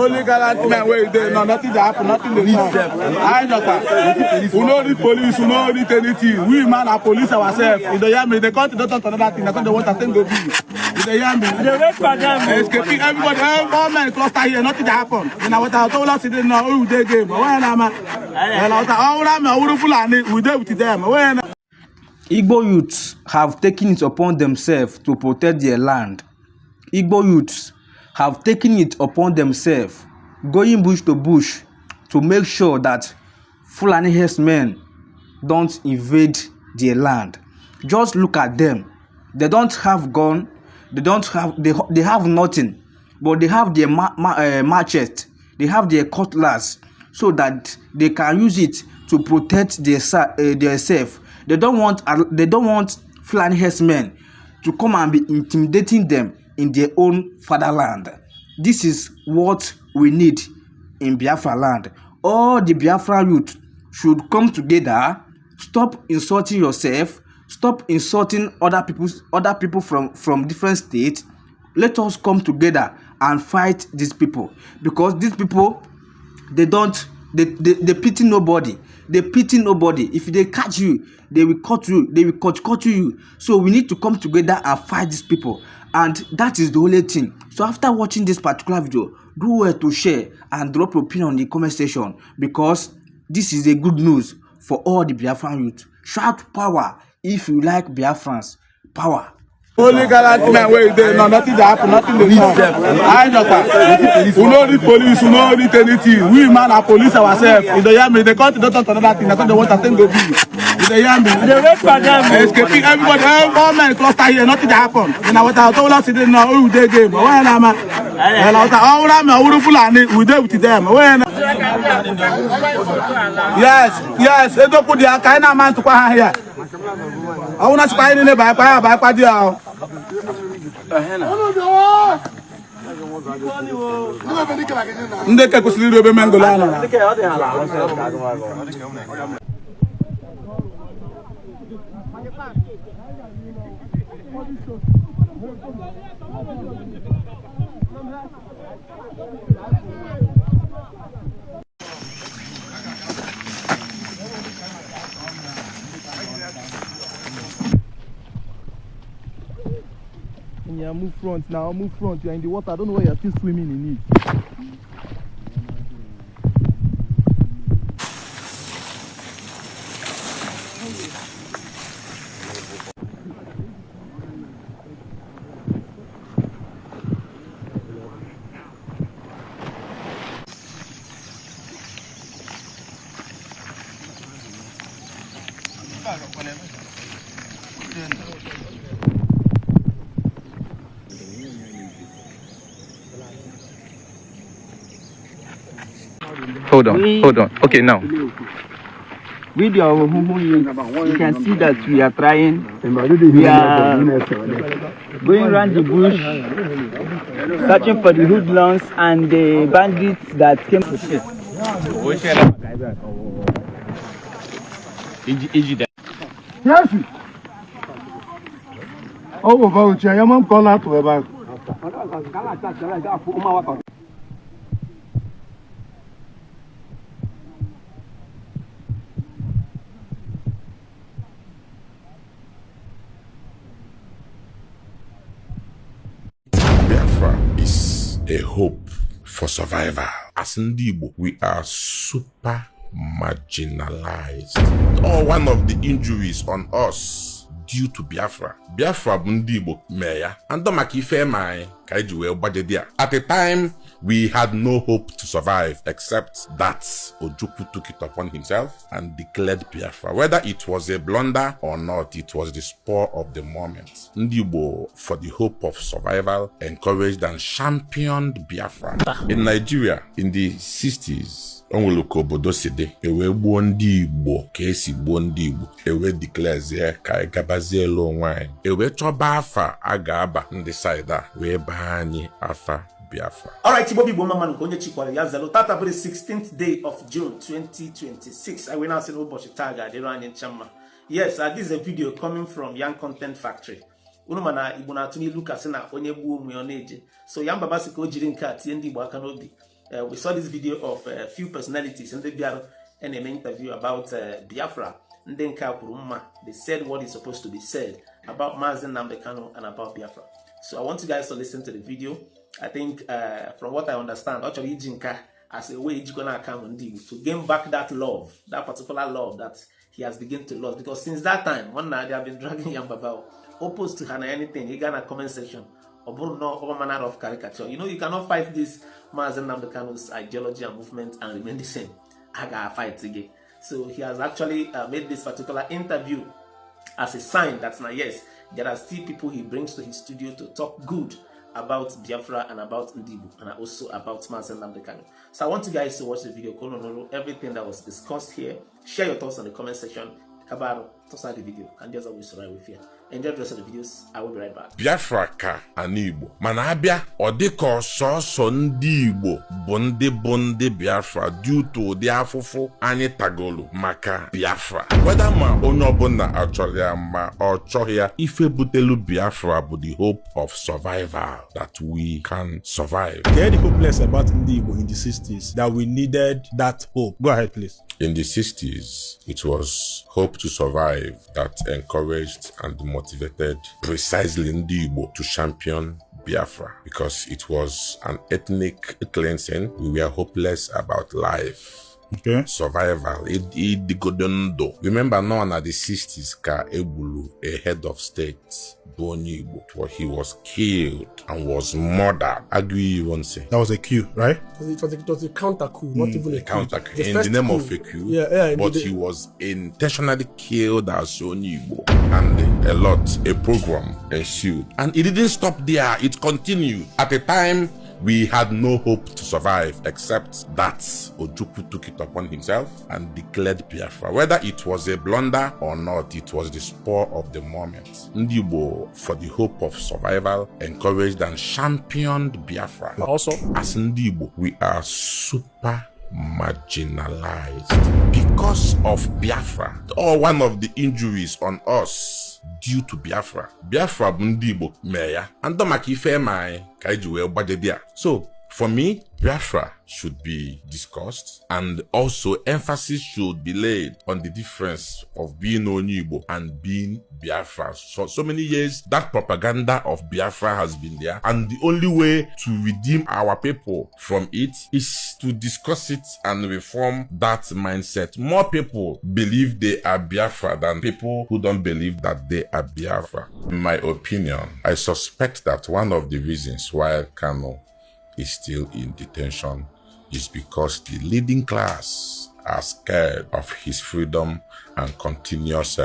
Only gallant men where they know nothing to happen, nothing to happen. I know. We know the police, we know the anything. We man are police ourselves. In the Yami, they can't do another thing. That's what they want to think of. In the Yami, they wait for them. Escaping everybody, all men cluster here, nothing to happen. You know what I told us? They didn't know who they gave. When I'm we deal with them. When Igbo youths have taken it upon themselves to protect their land. Igbo youths have taken it upon themselves, going bush to bush, to make sure that Fulani herdsmen don't invade their land. Just look at them. They don't have gun. They have nothing, but they have their machetes. They have their cutlass, so that they can use it to protect themselves. They don't want Fulani herdsmen to come and be intimidating them in their own fatherland. This is what we need in Biafra land. All the Biafra youth should come together. Stop insulting yourself. Stop insulting other people from different states. Let us come together and fight these people, because these people, they pity nobody. They pity nobody. If they catch you, they will cut you. They will cut you. So we need to come together and fight these people. And that is the only thing. So after watching this particular video, do well to share and drop your opinion in the comment section, because this is a good news for all the Biafran youth. Shout power if you like Biafrans. Power. only gallant men where they know nothing to happen, nothing to happen. I know. We know the police, we know the anything. We man are police ourselves. In the Yami, they can't do another thing. That's what they want to think of. In the Yami, they wait for them. Escaping everybody, all men cluster here, nothing to happen. You know what I told us? They didn't know who they gave. When I'm we deal with them. When yes, they don't put the kind of man to come here. I want to spy in the by deal. Ndeke kusilido be mengolana. Yeah, move front now, move front. You're in the water. I don't know why you're still swimming in it. Hold on. Okay, now. Video, you can see that we are trying. We are going around the bush, searching for the hoodlums and the bandits that came to shit. Yes. Oh, about you. Your mom called out to about. Biafra is a hope for survival. As ndị Igbo, we are super marginalized. One of the injuries on us due to Biafra. Biafra bụ ndị Igbo mee ya. Ando maka ife mai ka eji wee gbaje dia. At the time, we had no hope to survive except that Ojukwu took it upon himself and declared Biafra. Whether it was a blunder or not, it was the spur of the moment. Ndị Igbo, for the hope of survival, encouraged and championed Biafra. In Nigeria, in the 60s, onweluko obodo side ewe gbuo ndị Igbo ka esi gbuo ndị Igbo, ewe declare ka gabazie elu onwe anyị, ewe chọba afa a ga-aba ndị side a wee baa anyị afa Biafra. Alright, Igbo Igbo mama nkonye chikwara ya zelo tata for the 16th day of June 2026. I will now say ụbọchị taa ga-adịrị anyị nchama. Yes, this is a video coming from Young Content Factory. Unu mana Igbo na-atụ n'ilu kasị na onye gbuo onwe ya na-eje. So ya mbaba sị ka o jiri nke a tie ndị Igbo aka n'obi. We saw this video of a few personalities in the interview about Biafra. They said what is supposed to be said about Mazen Nnamdi Kanu and about Biafra. So I want you guys to listen to the video. I think from what I understand, actually Jinka as a way to gain back that love, that particular love that he has begun to lose. Because since that time, one night they have been dragging Yambabao opposed to Hana anything. He got a comment section or all manner of caricature. You know, you cannot fight this Mazen Nnamdi Kanu's ideology and movement and remain the same. I gotta fight again. So he has actually made this particular interview as a sign that now, yes, there are still people he brings to his studio to talk good about Biafra and about Igbo and also about Mazen Nnamdi Kanu. So I want you guys to watch the video, everything that was discussed here. Share your thoughts in the comment section. Kabaro, toss out the video, and just always survive with fear. Enjoy the rest of the videos. I will be right back. Biafra ka ana Igbo mana abịa ọ dịka ọsọsọ ndị Igbo bụ ndị Biafra due to ụdị afụfụ anyị tagolu maka Biafra. Whether ma onye ọbụla achọrọ ya ma ọ chọghị ya, ife butelu Biafra bụ the hope of survival, that we can survive. They are hopeless about ndị Igbo in the 60s, that we needed that hope. Go ahead, please. In the 60s, it was hope to survive that encouraged and motivated precisely Ndi Igbo to champion Biafra, because it was an ethnic cleansing. We were hopeless about life. Okay. Survival. Remember now in the 60s, Ka Egbulu, a head of state, Boni Igbo, where he was killed and was murdered. Agree, you won't say. That was a coup, right? It was a counter coup, not even a counter coup. The In the name coup. of a coup. Yeah, but he was intentionally killed as Oni Igbo. And a program ensued. And it didn't stop there, it continued. At the time, we had no hope to survive except that Ojukwu took it upon himself and declared Biafra. Whether it was a blunder or not, it was the spur of the moment. Ndi Igbo, for the hope of survival, encouraged and championed Biafra. Also, as Ndi Igbo, we are super marginalized because of Biafra, or one of the injuries on us due to Biafra. Biafra bụ ndị Igbo mee ya, and maka ife mai ka iji wee gbaje bịa. So for me, Biafra should be discussed, and also emphasis should be laid on the difference of being Oni Igbo and being Biafra. So many years that propaganda of Biafra has been there, and the only way to redeem our people from it is to discuss it and reform that mindset. More people believe they are Biafra than people who don't believe that they are Biafra. In my opinion, I suspect that one of the reasons why Kanu is still in detention is because the leading class are scared of his freedom and continuous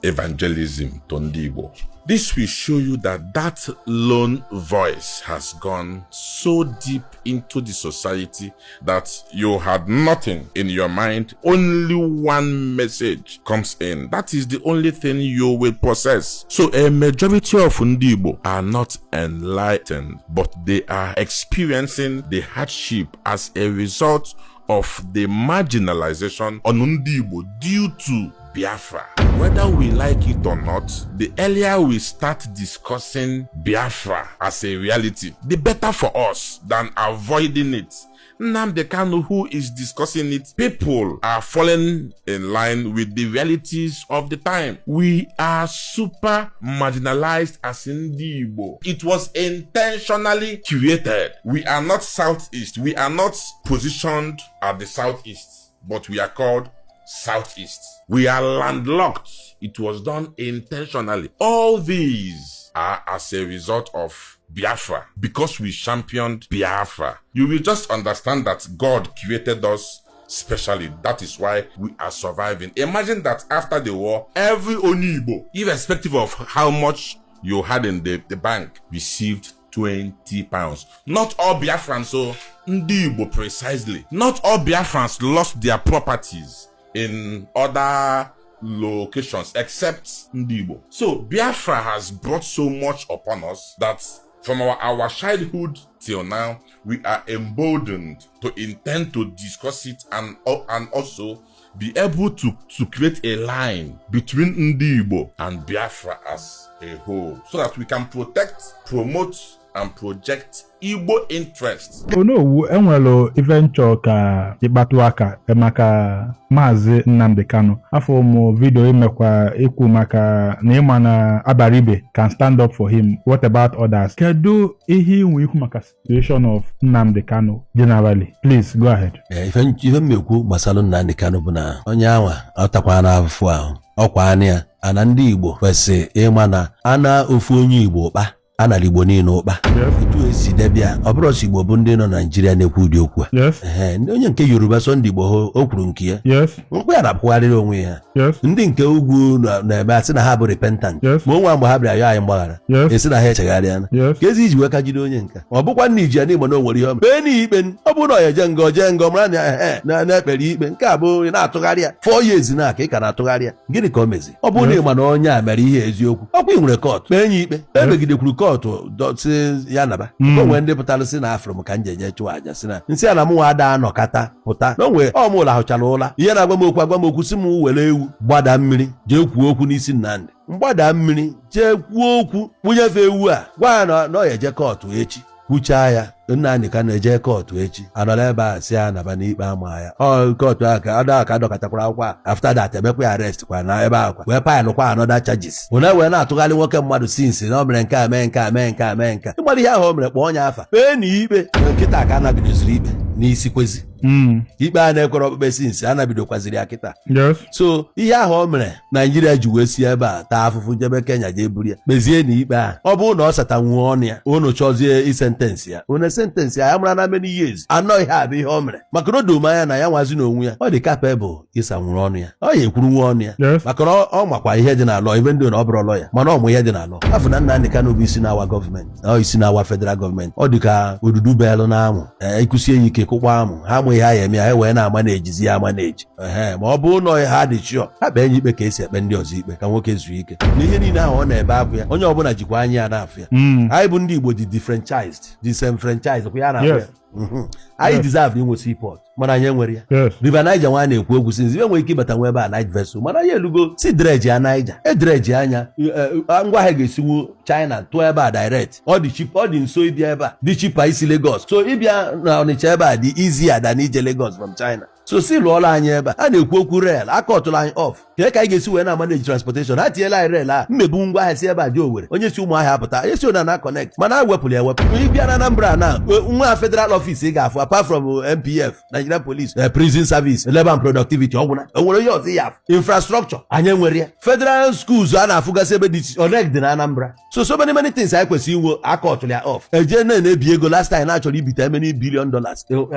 evangelism to Ndi Igbo. This will show you that that lone voice has gone so deep into the society that you had nothing in your mind. Only one message comes in. That is the only thing you will possess. So a majority of Ndi Igbo are not enlightened, but they are experiencing the hardship as a result of the marginalization on Ndi Igbo due to Biafra. Whether we like it or not, the earlier we start discussing Biafra as a reality, the better for us than avoiding it. Nnamdi Kanu, who is discussing it, people are falling in line with the realities of the time. We are super marginalized as Ndi Igbo. It was intentionally created. We are not Southeast. We are not positioned at the Southeast, but we are called Southeast. We are landlocked. It was done intentionally. All these are as a result of Biafra, because we championed Biafra. You will just understand that God created us specially. That is why we are surviving. Imagine that after the war, every Oni Igbo, irrespective of how much you had in the bank, received 20 pounds. Not all Biafrans, so Ndi Igbo precisely. Not all Biafrans lost their properties in other locations except Ndi Igbo. So Biafra has brought so much upon us that from our childhood till now, we are emboldened to intend to discuss it and also be able to create a line between Ndi Igbo and Biafra as a whole, so that we can protect, promote, and project Igbo interests. Onowu enwelo ife nchọ ka ịkpatụ aka maka Maazị Nnamdi Kanu. Afọ ụmụ vidio imekwa ikwu maka na ịma na Abaribe can stand up for him. What about others? Kedu ihe inwe ikwu maka situation of Nnamdi Kanu generally? Please go ahead. Ife mmekwu gbasara Nnamdi Kanu bụ na onye anwa ọtakwa n'afọ ahụ ọkwa anya ana ndị Igbo kwesị ịma na ana ofu onye Igbo ụkpa ana Igbo niile ụkpa etu esi debịa ọ bụrụ Igbo bụ ndị nọ Naịjirịa na-ekwu ụdị okwu ndị onye nke Yoruba so ndị Igbo o kwuru nke ya mkpụ ya na-apụgharịrị onwe ya ndị nke ugwu na-eme asị na ha bụ repentant ma onwe mgbe ha bịara ya anyị mgbaghara esi na ha echegharịa ka ezi iji weka jide onye nka ọ bụkwa nna iji ya n'Igbo na o nwere ihe o kpee n'ikpe ọ bụrụ na ọ ya jee nga mara na-ekpere ikpe nke a bụ na-atụgharị ya 4 years na aka ị ka na-atụgharị ya gịnị ka o mezi ọ bụrụ na ịma na onye a mere ihe eziokwu ọkwa ị nwere kọtụ kpee nye ikpe emegidekwuru kọtụ dọtị ya naba o nwere ndị pụtara si na afro m ka m jeje chụọ aja si na nsị a na m nwa ada anọkata pụta na o nwere ọmụla ahụchara ụla ihe na-agwa m okwu si m were ewu gbada mmiri jee kwuo okwu n'isi Nnamdi mgbada mmiri jee kwuo okwu kpụnyefe ewu a gwa ya na ọ ya eje kọtụ echi kwuchaa ya Nnamdi Kanu eje kọtụ echi anọla ebe a si ya naba n'ikpe ama ya kọtụ aka dọkọtakwara akwụkwọ after that emekwa ya arrest kwa na ebe akwa wee paịlụ kwa another charges wee na-atụgharị nwoke mmadụ sinsi na o mere nke a mee nke a mee nke a mee nke ịgbara ihe ahụ o mere kpọọ onye afa kpee na ikpe nkịta ka anabidoziri ikpe n'isi kwezi ikpe a na-ekwere okpukpe sinsi anabidokwaziri ya kịta so ihe ahụ o mere Naijiria ji wee si ebe a taa afụfụ jebe Kenya jee buru ya kpezie na ikpe a ọ bụrụ na ọ satanwuo ọnụ ya unu chọzie isentensị ya unu sentensị ya mara na many years anọ ihe a bụ ihe o mere maka na o doma anya na ya nwazi n'onwe ya ọ dị capable ịsa nwụrụ ọnụ ya ọ ya ekwurunwe ọnụ ya maka na ọ makwa ihe dị n'alọ ibe ndị na ọ bụrụ ọlọ ya mana ọ mụ ihe dị n'alọ afọ na Nnamdi Kanu bụ isi na-awa gọọmenti ọ isi na-awa federal gọọmenti ọ dị ka odudu belụ na amụ ikusie ya ike kụkwa amụ ha mụ ihe ha ya eme ya wee na-ama na-ejizi ya ama na-eji ma ọ bụ na ha dị chịọ ha kpee nye ikpe ka esi ekpe ndị ọzọ ikpe ka nwoke zuo ike na ihe niile ahụ ọ na-ebe akwụ ya onye ọbụla jikwa anya ya na-afụ ya anyị bụ ndị Igbo dị diffranchised disenfranchised kwa ya na-afụ ya anyị deserve inwe seaport mana anyị enwere ya River Niger nwa na-ekwu okwu sinzi enwere ike ịbata nwa ebe a night vessel mana anyị elugo si dredge ya Niger edredge anya ngwa ahịa ga-esiwu China tụọ ebe a direct ọ dị cheap ọ dị nso ịbịa ebe a dị cheaper isi Lagos so ịbịa na Onitsha ebe a dị easier than ije Lagos from China so si lụọla anyị ebe a na-ekwu okwu rail akọtụla anyị off ka anyị ga-esi wee na-manage transportation ha tinyela anyị rail a mmebu ngwa ahịa si ebe a dị Owerri onye si ụmụ ahịa apụta esi ona na connect mana a wepụrụ ya ewepụ ịbịa na Anambra na nwa federal office ị ga-afụ apart from MPF Nigerian Police prison service labor and productivity ọgwụna onwere ihe ọzọ ya infrastructure anyị nwere ya federal schools a na-afụgasị ebe dị oneg dị na Anambra so many things anyị kwesịrị inwe akọtụrụ ya off eje na-ebi ego last time na-achọrọ ibite many $billion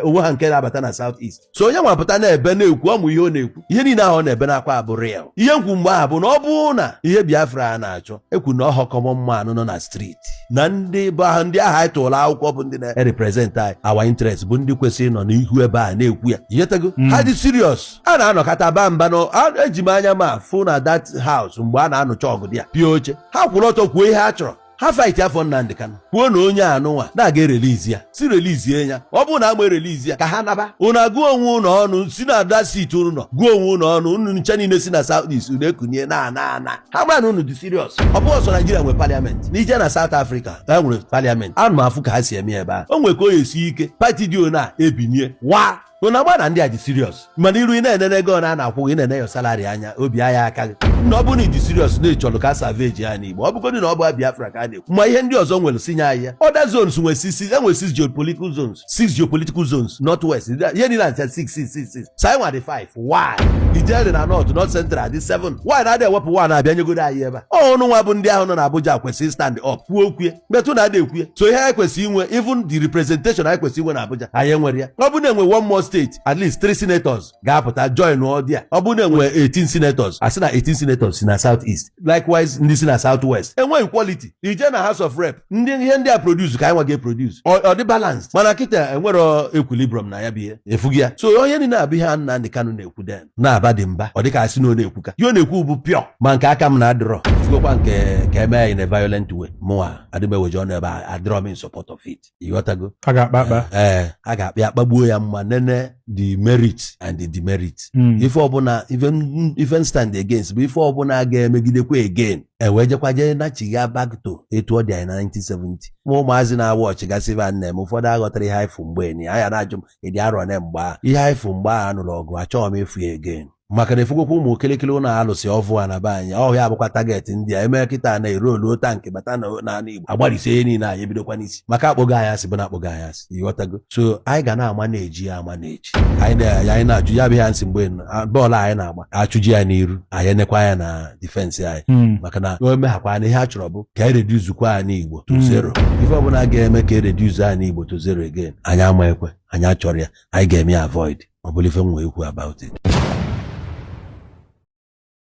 onwe ha nke na-abata na South East so onye nwapụta na-ebe na-ekwu ọmụ ihe ọ na-ekwu ihe niile ahụ na-ebe na-akwa abụ real ihe nkwu mgbe ahụ bụ na ọ bụ na ihe Biafra a na-achọ ekwu na ọhọ common man nọ na street na ndị bụ ahụ ndị ahụ anyị tụrụ akwụkwọ bụ ndị na-represent anyị our interest bụ ndị kwesịrị nọ n'ihu ebe a na-ekwu ya ihetego ha dị serious a na-anọkọta ba mba eji m anya ma fụ na that house mgbe a na-anụcha ọgụ dị ya pịa oche ha kwụrụ ọtọ kwuo ihe ha chọrọ ha fight afọ Nnamdi Kanu kwuo na onye anụnwa na-aga erelizi ya si relizie ya ọ bụrụ na agba erelizi ya ka ha naba unu agụọ onwe unu ọnụ si na ada sit unu nọ gụọ onwe unu ọnụ unu ncha niile si na South East unu ekunye na ha mara na unu dị serious ọ bụrụ ọsọ Nigeria nwere parliament n'ije na South Africa ha nwere parliament anụ m afụ ka ha si eme ebe a o nwere ka o esi ike pati dị ona ebinie wa unu agba na ndị a dị serious mana iru ị na-enene ego na na-akwụ ị na-ene ya salary anya obi agha aka gị na ọ bụ na ịdị serious na ịchọrọ ka savage ya n'Igbo ọ bụgodị na ọ bụ Biafra ka a na-ekwu ma ihe ndị ọzọ nwere sinye anyị ya other zones nwere enwere 6 geopolitical zones northwest ihe niile acha 6 sa nwa dị 5 why ijere na north central dị 7 why na-adị ewepụ nwa na-abịa nyegodo anyị ebe a ọnụ nwa bụ ndị ahụ nọ na Abuja kwesịrị stand up kwuo okwu metụ na ada ekwu so ihe anyị kwesịrị inwe even the representation anyị kwesịrị inwe na Abuja anyị nwere ya ọ bụ na enwe one more state at least 3 senators ga-apụta join ọdịa ọ bụ na enwe 18 senators asị na 18 senators si na South East likewise ndị si na South West enwe equality ije na House of Rep ihe ndị a produce ka anyị nwa ga-produce ọ dị balanced mana kịta enwere equilibrium na ya bụ ihe efugi ya so onye niile na-abụ ihe Nnamdi Kanu na-ekwu den na-aba dị mba ọ dị ka asị na ọ na-ekwu ka ihe ọ na-ekwu bụ pure ma nke aka m na-adịrọ fugokwa nke ka eme ya in a violent way mụnwa adịmeweji ọnụ ebe a adịrọ m in support of it ịghọtago a ga-akpa a ga-akpịa akpagbuo ya mma nene na-eme the merit and the demerit. Ife ọbụla even stand against bụ ife ọbụla ga-emegidekwa again ewejekwaje na chiga back to etu ọ dị anyị na 1970 ma ụmụazị na-awa ọchịgasịba nne m ụfọdụ aghọtara ihe ifu mgbe ni anya na-ajụ m ịdị arọ na mgba ihe ifu mgbe a nụrụ ọgụ achọghị m efu ya again maka na efugokwa ụmụ okirikiri ụlọ alụsị ọvụ a na be anyị ọhịa abụkwa target ndị a eme kịta na-eru olu tankị bata n'ala Igbo agbarịsie ihe niile anyị ebidokwa n'isi maka akpọgo anyị asị bụ na akpọgo anyị asị ịghọtago so anyị ga na-ama na-eji ya ama na-eji anyị na-achụ ya bụ ihe nsị mgbe bọọlụ anyị na-agba achụji ya n'iru anyị enekwa ya na difensị anyị maka na omeghakwa na ihe a chọrọ bụ ka anyị reduzukwa anyị Igbo to zero ife ọbụla ga-eme ka ereduzu anyị Igbo to zero again anyị ama ekwe anyị achọrọ ya anyị ga-eme ya avoid ọ bụla ife nwe ikwu about it.